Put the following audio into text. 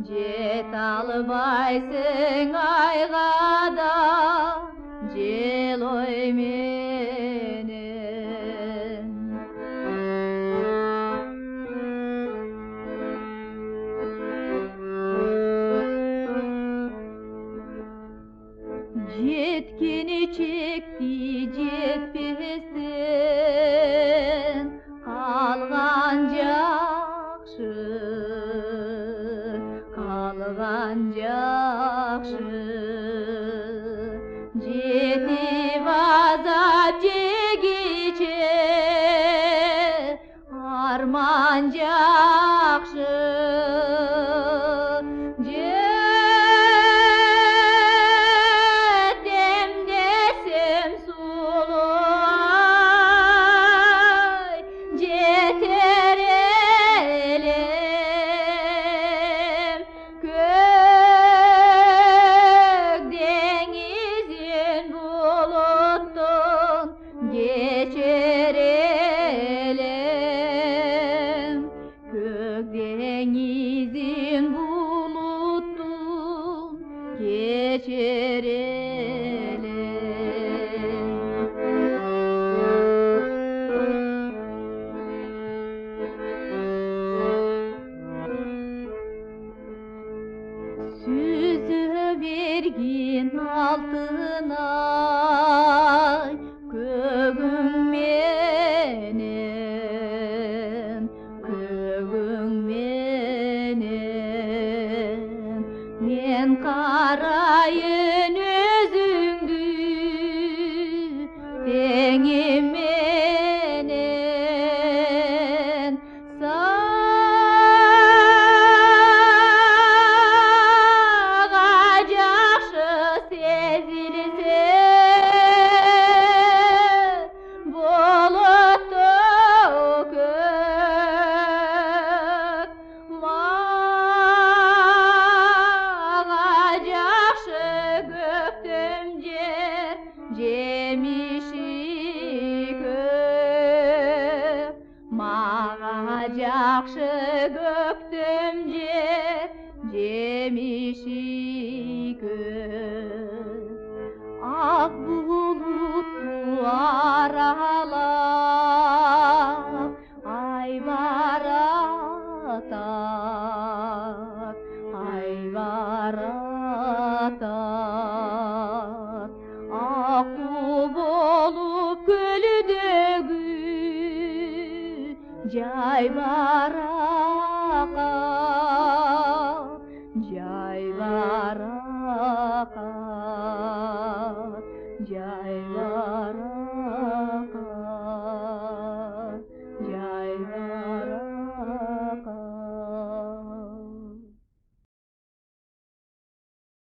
Жете албайсың айға да жел ойменен. Жеткені чекті жетпестен қалған жақшы, қалған жақшы. Жетіп азап жегече арман жақшы. Geçer elem, kök denizin buluttun, geçer elem. Süzü vergin altına kөгің менен, көгің менен, мен қарайын өзіңді теңіменен. Саға жақшы сезілсе жемиші көп, маға жақшы көктем жер, жемиші көп. Ақ бұлытты аралап, ай баратар, ай баратар. Аққу болып көлдегі жай барақа, жай барақа.